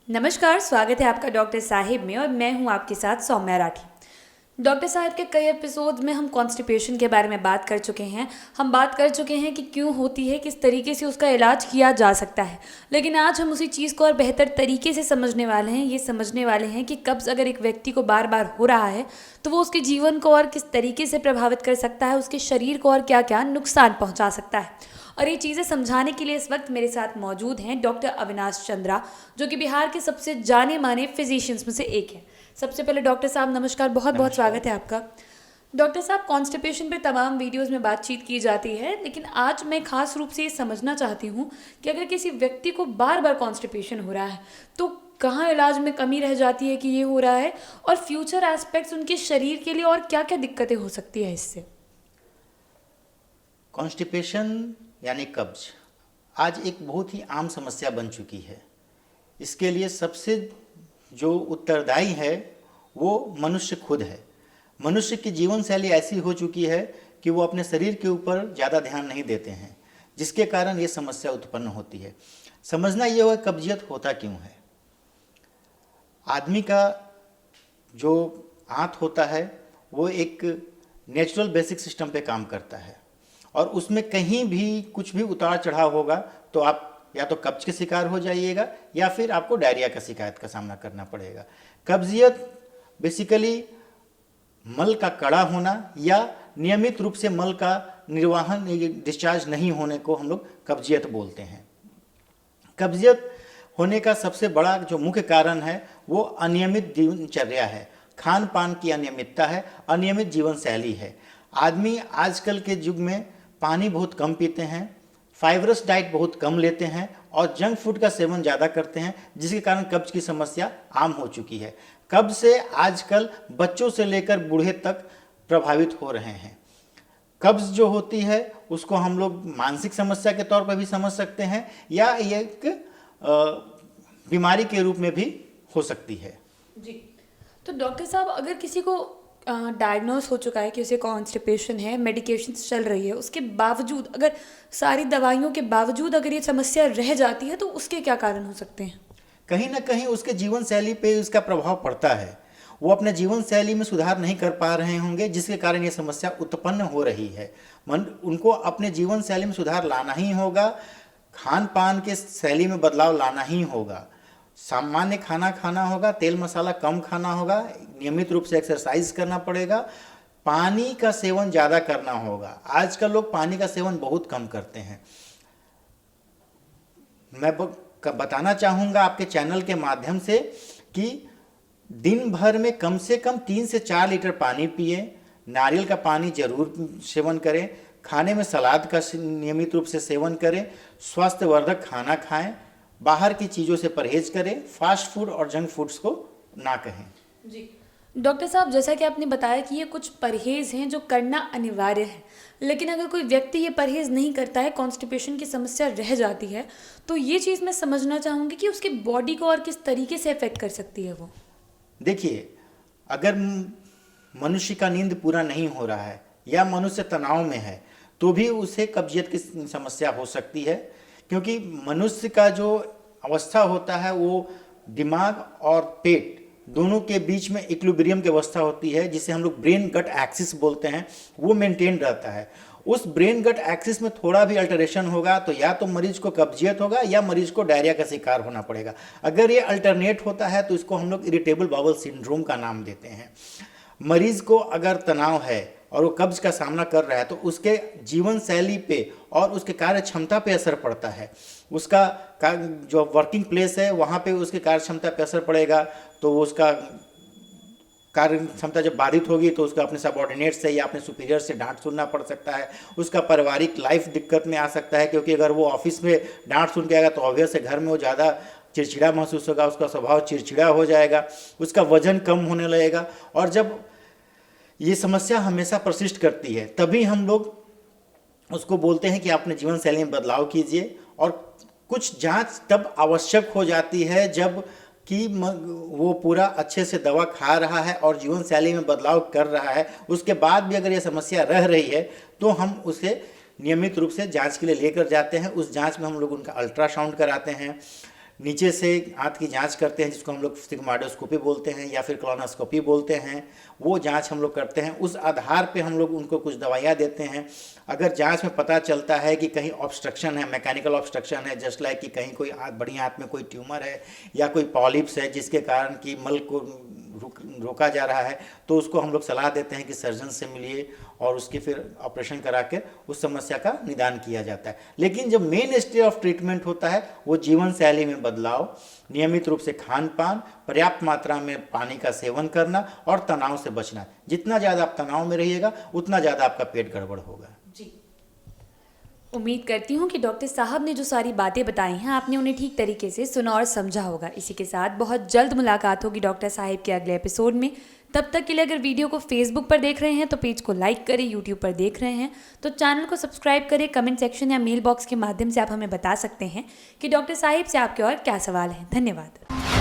नमस्कार, स्वागत है आपका डॉक्टर साहिब में और मैं हूं आपके साथ सौम्या राठी। डॉक्टर साहब के कई एपिसोड में हम कॉन्स्टिपेशन के बारे में बात कर चुके हैं। हम बात कर चुके हैं कि क्यों होती है, किस तरीके से उसका इलाज किया जा सकता है। लेकिन आज हम उसी चीज़ को और बेहतर तरीके से समझने वाले हैं। ये समझने वाले हैं कि कब्ज़ अगर एक व्यक्ति को बार बार हो रहा है तो वो उसके जीवन को और किस तरीके से प्रभावित कर सकता है, उसके शरीर को और क्या क्या नुकसान पहुँचा सकता है। और ये चीज़ें समझाने के लिए इस वक्त मेरे साथ मौजूद हैं डॉक्टर अविनाश चंद्रा, जो कि बिहार के सबसे जाने माने फिजिशियंस में से एक हैं। सबसे पहले डॉक्टर साहब नमस्कार, बहुत बहुत नमस्कार। स्वागत है आपका। डॉक्टर साहब, कॉन्स्टिपेशन पे तमाम वीडियोस में बातचीत की जाती है, लेकिन आज मैं खास रूप से ये समझना चाहती हूँ कि अगर किसी व्यक्ति को बार बार कॉन्स्टिपेशन हो रहा है तो कहाँ इलाज में कमी रह जाती है कि ये हो रहा है, और फ्यूचर एस्पेक्ट्स उनके शरीर के लिए और क्या क्या दिक्कतें हो सकती है इससे। कॉन्स्टिपेशन यानी कब्ज आज एक बहुत ही आम समस्या बन चुकी है। इसके लिए सबसे जो उत्तरदायी है वो मनुष्य खुद है। मनुष्य की जीवन शैली ऐसी हो चुकी है कि वो अपने शरीर के ऊपर ज़्यादा ध्यान नहीं देते हैं, जिसके कारण ये समस्या उत्पन्न होती है। समझना ये होगा कब्जियत होता क्यों है। आदमी का जो आंत होता है वो एक नेचुरल बेसिक सिस्टम पे काम करता है, और उसमें कहीं भी कुछ भी उतार चढ़ाव होगा तो आप या तो कब्ज के शिकार हो जाइएगा या फिर आपको डायरिया का शिकायत का सामना करना पड़ेगा। कब्जियत बेसिकली मल का कड़ा होना या नियमित रूप से मल का निर्वाहन डिस्चार्ज नहीं होने को हम लोग कब्जियत बोलते हैं। कब्जियत होने का सबसे बड़ा जो मुख्य कारण है वो अनियमित दिनचर्या है, खान पान की अनियमितता है, अनियमित जीवन शैली है। आदमी आजकल के युग में पानी बहुत कम पीते हैं, फाइबरस डाइट बहुत कम लेते हैं और जंक फूड का सेवन ज़्यादा करते हैं, जिसके कारण कब्ज की समस्या आम हो चुकी है। कब्ज से आजकल बच्चों से लेकर बूढ़े तक प्रभावित हो रहे हैं। कब्ज जो होती है उसको हम लोग मानसिक समस्या के तौर पर भी समझ सकते हैं या एक बीमारी के रूप में भी हो सकती है। जी, तो डॉक्टर साहब, अगर किसी को डायग्नोस हो चुका है कि उसे कॉन्स्टिपेशन है, मेडिकेशन चल रही है, उसके बावजूद अगर सारी दवाइयों के बावजूद अगर ये समस्या रह जाती है तो उसके क्या कारण हो सकते हैं? कहीं ना कहीं उसके जीवन शैली पे उसका प्रभाव पड़ता है। वो अपने जीवन शैली में सुधार नहीं कर पा रहे होंगे, जिसके कारण ये समस्या उत्पन्न हो रही है। उनको अपने जीवन शैली में सुधार लाना ही होगा, खान पान के शैली में बदलाव लाना ही होगा, सामान्य खाना खाना होगा, तेल मसाला कम खाना होगा, नियमित रूप से एक्सरसाइज करना पड़ेगा, पानी का सेवन ज़्यादा करना होगा। आजकल लोग पानी का सेवन बहुत कम करते हैं। मैं बताना चाहूँगा आपके चैनल के माध्यम से कि दिन भर में कम से कम 3 से 4 लीटर पानी पिए, नारियल का पानी जरूर सेवन करें, खाने में सलाद का नियमित रूप से सेवन करें, स्वास्थ्यवर्धक खाना खाएं, बाहर की चीज़ों से परहेज करें, फास्ट फूड और जंक फूड्स को ना कहें। जी डॉक्टर साहब, जैसा कि आपने बताया कि ये कुछ परहेज हैं जो करना अनिवार्य है, लेकिन अगर कोई व्यक्ति ये परहेज नहीं करता है, कॉन्स्टिपेशन की समस्या रह जाती है, तो ये चीज़ मैं समझना चाहूँगी कि उसकी बॉडी को और किस तरीके से अफेक्ट कर सकती है वो। देखिए, अगर मनुष्य का नींद पूरा नहीं हो रहा है या मनुष्य तनाव में है तो भी उसे कब्जियत की समस्या हो सकती है, क्योंकि मनुष्य का जो अवस्था होता है वो दिमाग और पेट दोनों के बीच में इक्विलिब्रियम की अवस्था होती है, जिसे हम लोग ब्रेन गट एक्सिस बोलते हैं, वो मेंटेन रहता है। उस ब्रेन गट एक्सिस में थोड़ा भी अल्टरेशन होगा तो या तो मरीज को कब्जियत होगा या मरीज को डायरिया का शिकार होना पड़ेगा। अगर ये अल्टरनेट होता है तो इसको हम लोग इरिटेबल बाउल सिंड्रोम का नाम देते हैं। मरीज को अगर तनाव है और वो कब्ज का सामना कर रहा है तो उसके जीवन शैली पे और उसके कार्य क्षमता पे असर पड़ता है। उसका जो वर्किंग प्लेस है वहाँ पे उसके कार्य क्षमता पे असर पड़ेगा, तो उसका कार्य क्षमता जब बाधित होगी तो उसको अपने सबऑर्डिनेट से या अपने सुपीरियर से डांट सुनना पड़ सकता है। उसका पारिवारिक लाइफ दिक्कत में आ सकता है, क्योंकि अगर वो ऑफिस में डांट सुन के आएगा तो ऑब्वियस है घर में वो ज़्यादा चिड़चिड़ा महसूस होगा, उसका स्वभाव चिड़चिड़ा हो जाएगा, उसका वजन कम होने लगेगा। और जब ये समस्या हमेशा प्रशिष्ट करती है तभी हम लोग उसको बोलते हैं कि आप अपने जीवन शैली में बदलाव कीजिए। और कुछ जांच तब आवश्यक हो जाती है जब कि वो पूरा अच्छे से दवा खा रहा है और जीवन शैली में बदलाव कर रहा है, उसके बाद भी अगर ये समस्या रह रही है तो हम उसे नियमित रूप से जांच के लिए लेकर जाते हैं। उस जांच में हम लोग उनका अल्ट्रासाउंड कराते हैं, नीचे से आंत की जांच करते हैं, जिसको हम लोग सिग्माइडोस्कोपी बोलते हैं या फिर कोलोनोस्कोपी बोलते हैं। वो जांच हम लोग करते हैं, उस आधार पे हम लोग उनको कुछ दवाइयाँ देते हैं। अगर जांच में पता चलता है कि कहीं ऑब्स्ट्रक्शन है, मैकेनिकल ऑब्स्ट्रक्शन है, जस्ट लाइक कि कहीं कोई बड़ी आंत में कोई ट्यूमर है या कोई पॉलिप्स है जिसके कारण कि मल को रोका जा रहा है, तो उसको हम लोग सलाह देते हैं कि सर्जन से मिलिए और उसकी फिर ऑपरेशन करा के उस समस्या का निदान किया जाता है। लेकिन जो मेन स्टेज ऑफ ट्रीटमेंट होता है वो जीवन शैली में बदलाव, नियमित रूप से खान पान, पर्याप्त मात्रा में पानी का सेवन करना और तनाव से बचना। जितना ज़्यादा आप तनाव में रहिएगा उतना ज़्यादा आपका पेट गड़बड़ होगा। जी, उम्मीद करती हूँ कि डॉक्टर साहब ने जो सारी बातें बताई हैं आपने उन्हें ठीक तरीके से सुना और समझा होगा। इसी के साथ बहुत जल्द मुलाकात होगी डॉक्टर साहिब के अगले एपिसोड में। तब तक के लिए अगर वीडियो को फेसबुक पर देख रहे हैं तो पेज को लाइक करें, यूट्यूब पर देख रहे हैं तो चैनल को सब्सक्राइब करें। कमेंट सेक्शन या मेल बॉक्स के माध्यम से आप हमें बता सकते हैं कि डॉक्टर साहिब से आपके और क्या सवाल हैं। धन्यवाद।